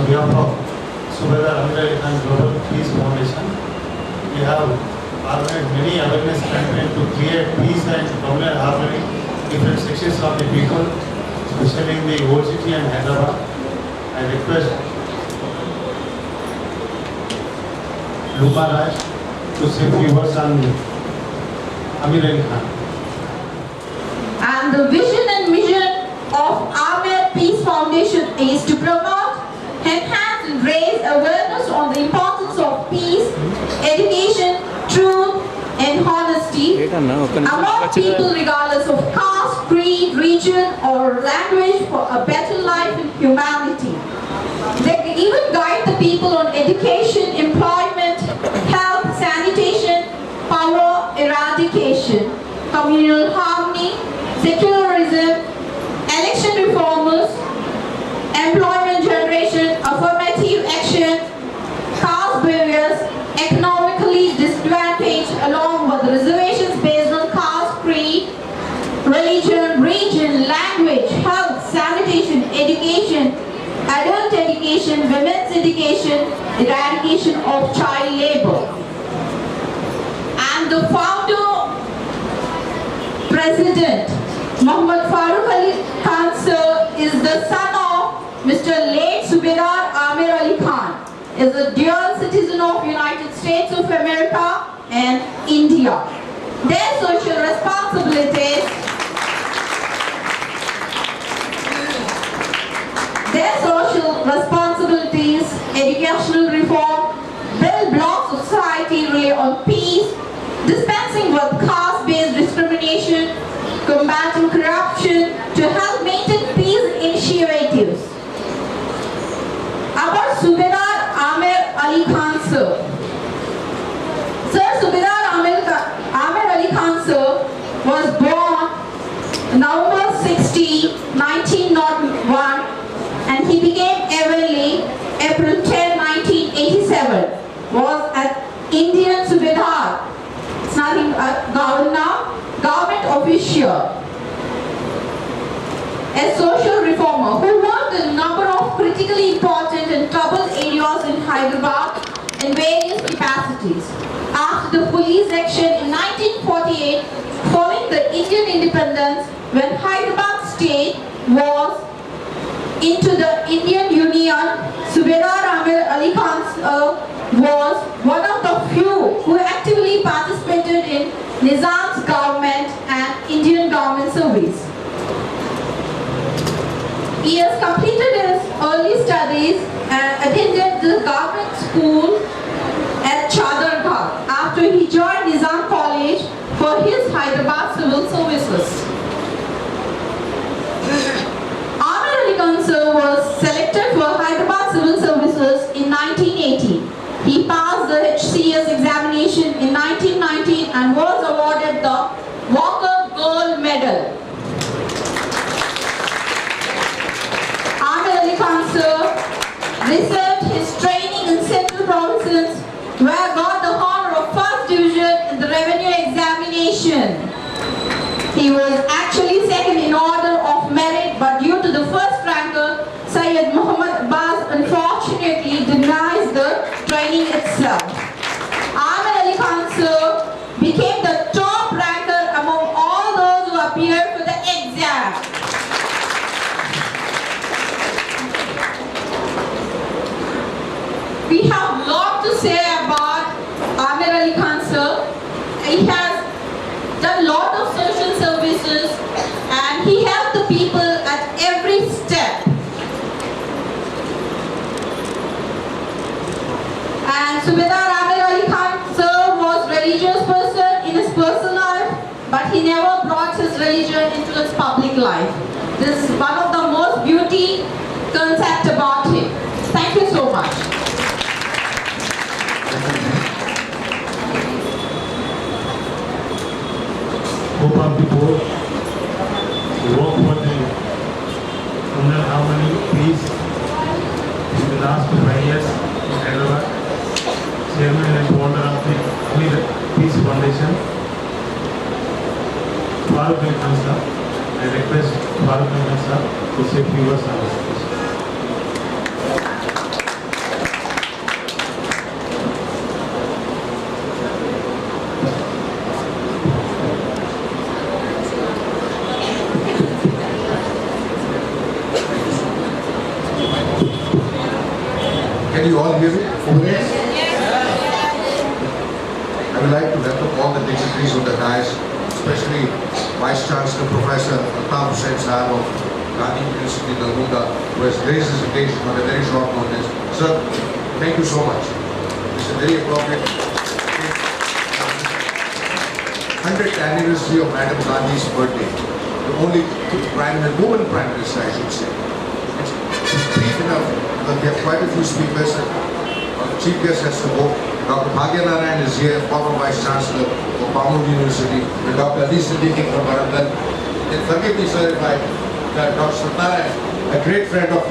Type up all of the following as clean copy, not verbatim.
on behalf of Subedar Amir Ali Khan Global Peace Foundation, we have organized many awareness campaigns to create peace and communal harmony in different sections of the people, especially in the old city and Hyderabad. I request Lupa Raj to say a few words on Amir Ali Khan. And the vision and mission of Amir Peace Foundation is to promote, enhance and raise awareness on the importance of peace, education, truth and honesty among people regardless of caste, creed, region or language for a better life and humanity. They even guide the people on education, employment, health, sanitation, power eradication, communal harmony, secularism, election reformers, employment generation, affirmative action, caste barriers, economically disadvantaged along with reservations based on caste, creed, religion, region, language, health, sanitation, education, adult education, women's education, eradication of child labor. And the founder, President Muhammad Farooq Ali Khan sir is the son of Mr. late Subedar Amir Ali Khan, is a dual citizen of United States of America and India. Their social responsibilities, educational reform, build blocks of society rely on peace, dispensing with caste-based discrimination, combating corruption to help maintain peace initiatives. About Subedar Amir Ali Khan sir. Sir Subedar Amir Ali Khan sir was born November 60, 1901 and he became Evenly April 10, 1987. Was an Indian Subedar. It's nothing government official. A social reformer who worked in a number of critically important and troubled areas in Hyderabad in various capacities. After the police action in 1948, following the Indian independence, when Hyderabad state was into the Indian Union, Subedar Amir Ali Khan was one of the few who actively participated in Nizam's government and Indian government service. He has completed his early studies and attended the government school at Chadargarh after he joined Nizam College for his Hyderabad civil services. Amir Ali Khan sir was selected for Hyderabad civil services in 1980. He passed the HCS examination in 1990 and was awarded the Walker Gold Medal. Amir Ali Khan sir received his training in Central Provinces where got the honor of first division in the revenue examination. He was actually second in order of merit, but due to the first ranker, Syed Muhammad Abbas unfortunately denies the training itself. Amir Ali Khan sir became the top ranker among all those who appeared for the exam. We have a lot to say about Amir Ali Khan sir. He has done a lot of social services and he helped the people at every step. And Subedar Amir Ali Khan sir was a religious person in his personal life, but he never brought his religion into his public life. This is one of the most beauty concept about him. Thank you so much. Hope of the board work for the communal harmony, peace in the last 5 years in Hyderabad. Chairman and founder of the Amir Peace Foundation, Farooq Ali Khan sir. I request Farooq Ali Khan sir to say a few words on this. you all hear me over there? I would like to welcome all the dignitaries on the dais, especially Vice Chancellor Professor Altaf Hussain Sahab of Gandhi University, Nalgonda, who has raised this occasion on a very short notice. Sir, thank you so much. It's a very appropriate 100th anniversary of Madam Gandhi's birthday. The only woman Prime Minister, I should say. It's brief enough, because we have quite a few speakers. The Chief Guest has to go. Dr. Bhagya Narayan is here, former Vice Chancellor of Pamod University, and Dr. Ali Siddiqui from Warangal. And forgive me, sir, if Dr. Satnarayan, a great friend of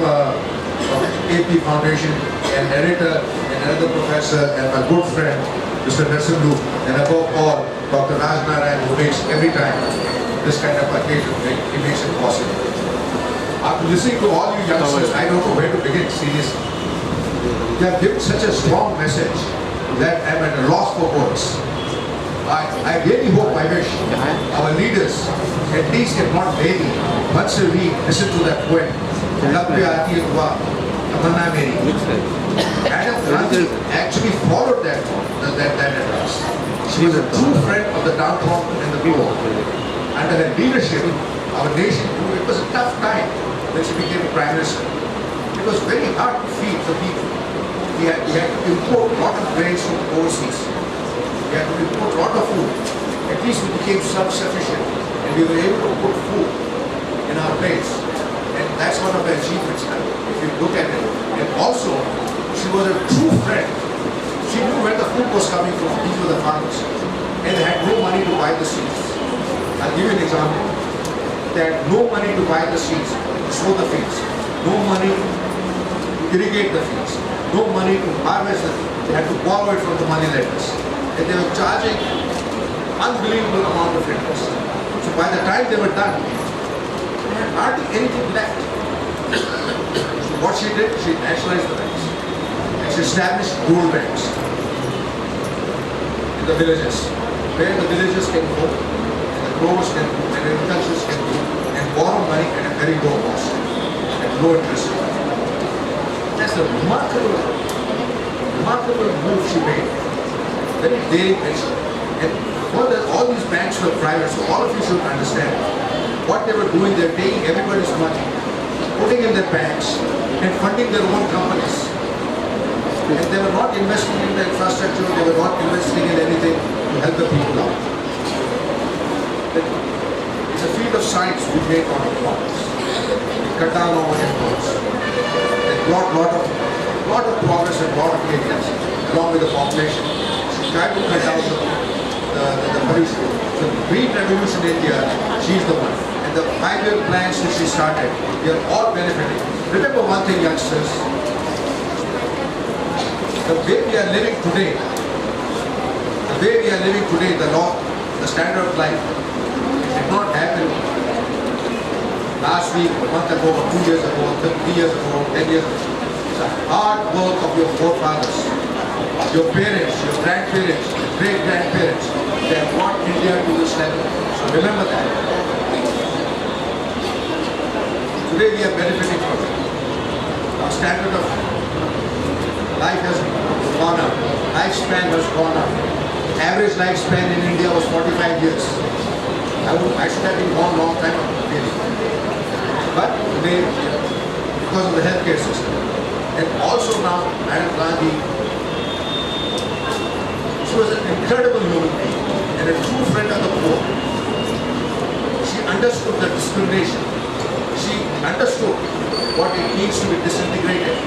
AP Foundation, an editor, and another professor, and my good friend, Mr. Narsimlu, and above all, Dr. Raj Narayan, who makes every time this kind of occasion, he makes it possible. After listening to all you youngsters, I don't know where to begin seriously. You have given such a strong message that I'm at a loss for words. I really hope, I wish our leaders, at least if not daily, once a week, listen to that poem. Love pe aati hai dua, tamanna meri. Madam Gandhi actually followed that advice. She was a true friend of the downtrodden and the poor. Under her leadership, our nation, it was a tough time when she became Prime Minister. It was very hard to feed the people. We had to import a lot of grains from overseas. We had to import a lot of food. At least we became self-sufficient and we were able to put food in our plates. And that's one of her achievements now, if you look at it. And also, she was a true friend. She knew where the food was coming from. These were the farmers. And they had no money to buy the seeds. I'll give you an example. They had no money to buy the seeds, to sow the fields. No money to irrigate the fields. No money to harvest them. They had to borrow it from the money lenders. And they were charging unbelievable amount of interest. So by the time they were done, they had hardly anything left. So what she did, she nationalized the banks. And she established rural banks in the villages, where the villagers can go, and the growers can go, and agriculturists can go, and borrow money at a very low cost, at low interest. That's a remarkable move she made. Very daring measure. And all these banks were private, so all of you should understand what they were doing. They're taking everybody's money, putting in their banks, and funding their own companies. And they were not investing in the infrastructure, they were not investing in anything to help the people out. It's a field of science we make on our problems. We cut down our imports. They brought a lot of progress in a lot of areas, along with the population. She tried to cut down the pollution. So the Green Revolution in India, she's the one. And the 5-year plans that she started, we are all benefiting. Remember one thing, youngsters. The way we are living today, the standard of life, it did not happen last week, a month ago, or 2 years ago, 3 years ago, 10 years ago. It's a hard work of your forefathers, your parents, your grandparents, your great-grandparents. They have brought India to this level. So remember that. Today we are benefiting from it. Our standard of life has gone up. Lifespan has gone up. Average lifespan in India was 45 years. I should have been born a long time ago, really. But today, because of the healthcare system, and also now, Madam Gandhi, she was an incredible human being and a true friend of the poor. She understood the discrimination. She understood what it means to be disintegrated.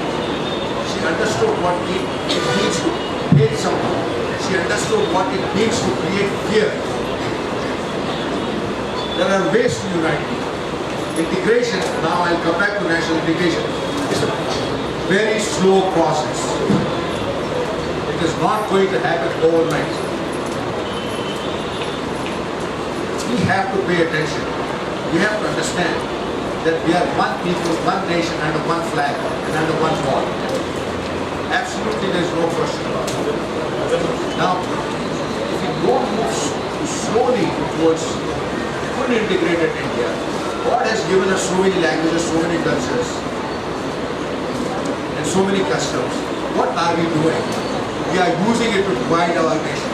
She understood what it means to hate someone. She understood what it means to create fear. There are ways to unite people. Integration, now I'll come back to national integration, is a very slow process. It is not going to happen overnight. We have to pay attention. We have to understand that we are one people, one nation, under one flag, and under one wall. Absolutely, there is no question about it. Now, if we don't move slowly towards fully integrated India, God has given us so many languages, so many cultures, and so many customs. what are we doing? We are using it to divide our nation.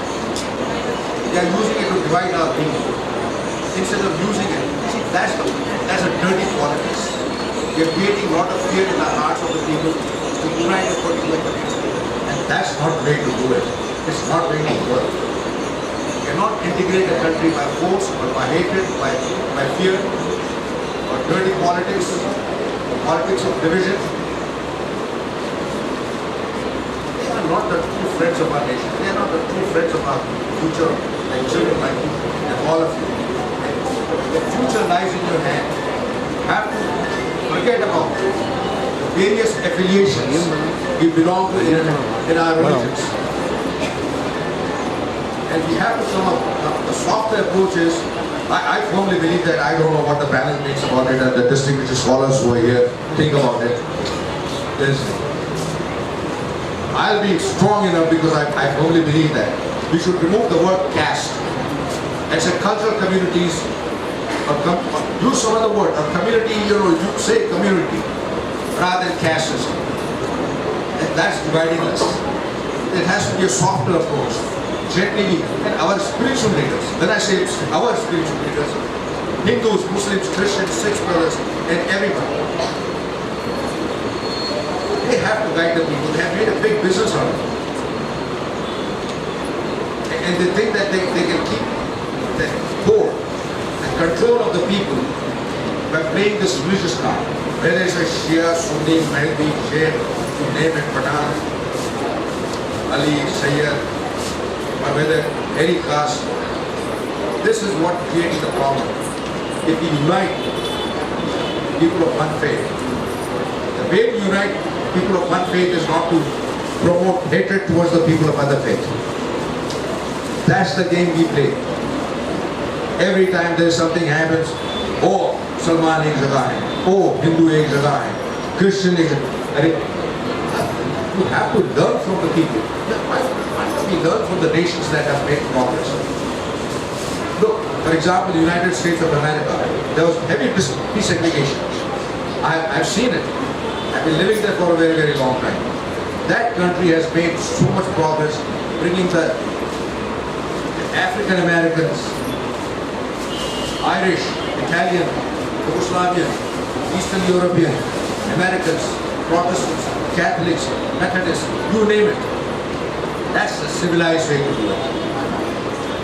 We are using it to divide our people. Instead of using it, see, that's a dirty politics. We are creating a lot of fear in the hearts of the people to unite a particular community. And that's not the way to do it. It's not going to work. You cannot integrate a country by force or by hatred, by fear, or dirty politics, or politics of division. They are not the true friends of our nation. They are not the true friends of our future, like children like you and all of you. The future lies in your hand. You have to forget about the various affiliations we belong to in our religions. And we have to come up with softer approaches. I firmly believe that. I don't know what the panel thinks about it and the distinguished scholars who are here think about it. I'll be strong enough because I firmly believe that we should remove the word caste. And say cultural communities, use some other word, a community, you say community rather than caste system. And that's dividing us. It has to be a softer approach. Gently, and our spiritual leaders, when I say our spiritual leaders, Hindus, Muslims, Christians, Sikhs brothers, and everybody, they have to guide the people. They have made a big business out of it. And they think that they can keep the hold and control of the people by playing this religious card. Whether it's a Shia, Sunni, Mahdi, Jain, you name it, Pathan, Ali, Sayyid, or whether any caste, this is what creates the problem. If we unite people of one faith, the way to unite people of one faith is not to promote hatred towards the people of other faith. That's the game we play. Every time there's something happens, oh, Salman ek jagah hai, oh, Hindu ek jagah hai, Christian ek jagah hai. You have to learn from the people. Why don't we learn from the nations that have made progress? Look, for example, the United States of America, there was heavy desegregation. I've seen it. I've been living there for a very, very long time. That country has made so much progress, bringing the African Americans, Irish, Italian, Yugoslavian, Eastern European, Americans, Protestants, Catholics, Methodists, you name it. That's the civilized way to do it.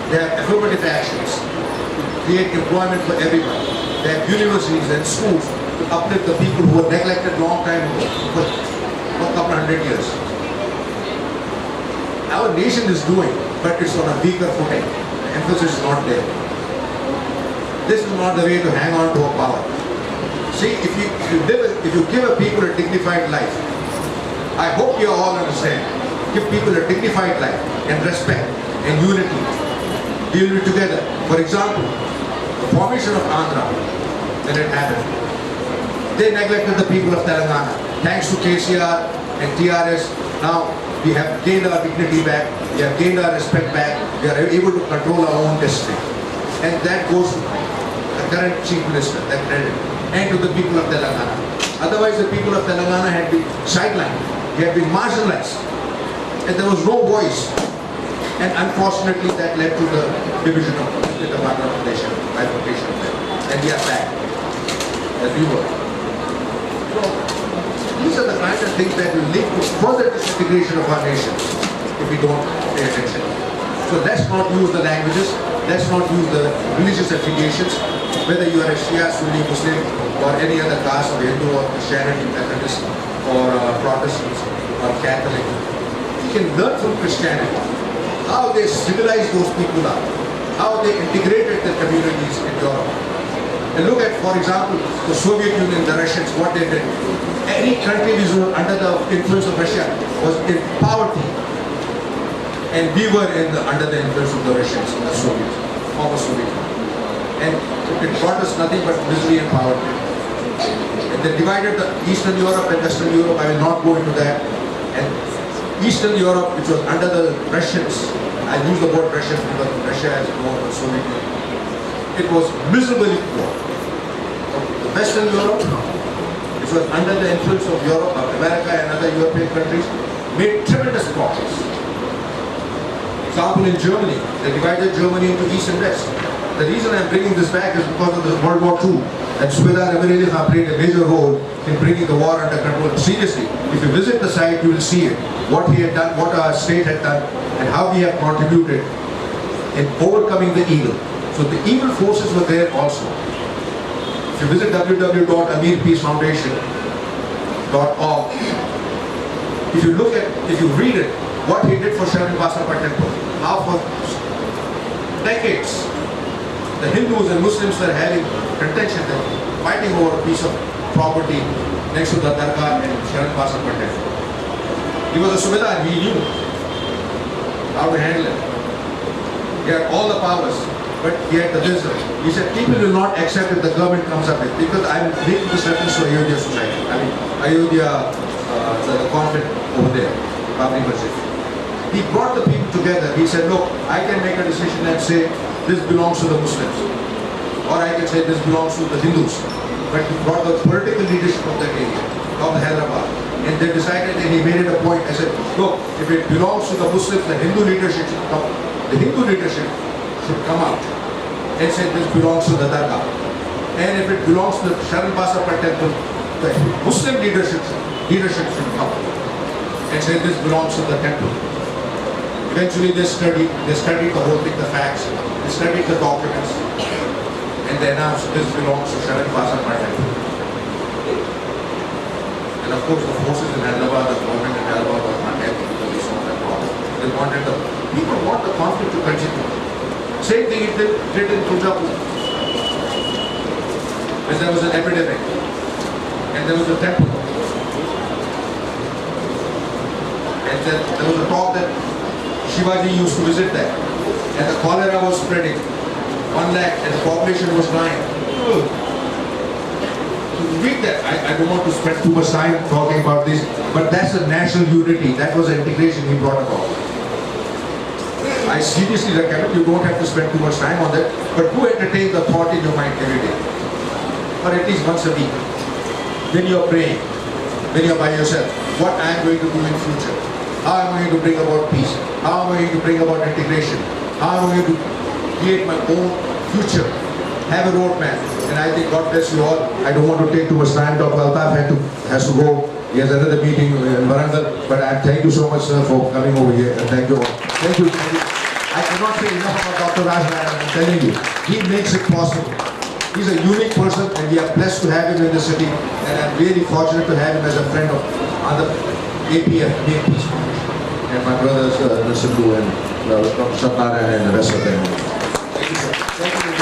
They have affirmative actions to create employment for everybody. They have universities and schools to uplift the people who were neglected long time ago, for a couple hundred years. Our nation is doing, but it's on a weaker footing. The emphasis is not there. This is not the way to hang on to a power. See, if you give a people a dignified life, I hope you all understand. Give people a dignified life and respect and unity. Deal it together. For example, the formation of Andhra, when it happened, they neglected the people of Telangana. Thanks to KCR and TRS, now we have gained our dignity back, we have gained our respect back, we are able to control our own destiny. And that goes to the current Chief Minister, that credit, and to the people of Telangana. Otherwise, the people of Telangana had been sidelined, they had been marginalized, and there was no voice. And unfortunately, that led to the division of the Andhra Pradesh, bifurcation there. And we are back, as we were. So, these are the kinds of things that will lead to further disintegration of our nation if we don't pay attention. So let's not use the languages, let's not use the religious affiliations, whether you are a Shia, Sunni, Muslim, or any other caste of Hindu or Christianity, Methodist, or Protestants, or Catholic. You can learn from Christianity how they civilized those people up, how they integrated their communities in Europe. And look at, for example, the Soviet Union, the Russians, what they did. Any country which was under the influence of Russia was in poverty. And we were under the influence of the Russians, the Soviets, former Soviet Union. And it brought us nothing but misery and poverty. And they divided the Eastern Europe and Western Europe. I will not go into that. And Eastern Europe, which was under the Russians, I use the word Russian because Russia has more than Soviet Union. It was miserably poor. The Western Europe, which was under the influence of Europe, of America and other European countries, made tremendous progress. Example in Germany, they divided Germany into East and West. The reason I'm bringing this back is because of the World War II. And Subedar Amir Ali Khan played a major role in bringing the war under control. Seriously, if you visit the site, you will see it. What he had done, what our state had done, and how we have contributed in overcoming the evil. So the evil forces were there also. If you visit www.amirpeacefoundation.org, if you read it, what he did for Sharan Basarpur temple, how for decades the Hindus and Muslims were having contention, they were fighting over a piece of property next to the Dargah and Sharan Basarpur temple. He was a Subedar, he knew how to handle it. He had all the powers, but he had the wisdom. He said, people will not accept if the government comes up with, because I'm making this reference to Ayodhya society. I mean, Ayodhya, the conflict over there, Babri Masjid. He brought the people together. He said, look, I can make a decision and say, this belongs to the Muslims. Or I can say, this belongs to the Hindus. But he brought the political leadership of that area, of Hyderabad. And they decided, and he made it a point. I said, look, if it belongs to the Muslims, the Hindu leadership should come. The Hindu leadership should come out and say, this belongs to the Dargah. And if it belongs to the Sharan Basarpur temple, the Muslim leadership should come and say, this belongs to the temple. Eventually they studied the whole thing, the facts, they studied the documents, and they announced this belongs to Sharan Basarpur temple. And of course the forces in Hyderabad, the government in Hyderabad was not happy because they saw that problem. They wanted people want the conflict to continue. Same thing it did in Punjab. When there was an epidemic, and there was a temple. And then there was a talk that Shivaji used to visit there, and the cholera was spreading. 1 lakh, and the population was dying. Read that. I don't want to spend too much time talking about this, but that's the national unity. That was the integration he brought about. I seriously recommend you don't have to spend too much time on that, but do entertain the thought in your mind every day, or at least once a week. When you're praying, when you're by yourself, what I am going to do in future. How am I going to bring about peace? How am I going to bring about integration? How am I going to create my own future? Have a roadmap. And I think God bless you all. I don't want to take too much time. Dr. Altaf has to go. He has another meeting in Warangal. But thank you so much, sir, for coming over here. And thank you all. Thank you. I cannot say enough about Dr. Raj Nair. I'm telling you. He makes it possible. He's a unique person, and we are blessed to have him in the city. And I'm really fortunate to have him as a friend of other APF, Make Peace Foundation. And my brothers, Sindhu and Dr. Shatnarayan and the rest of them. Thank you, sir. Thank you.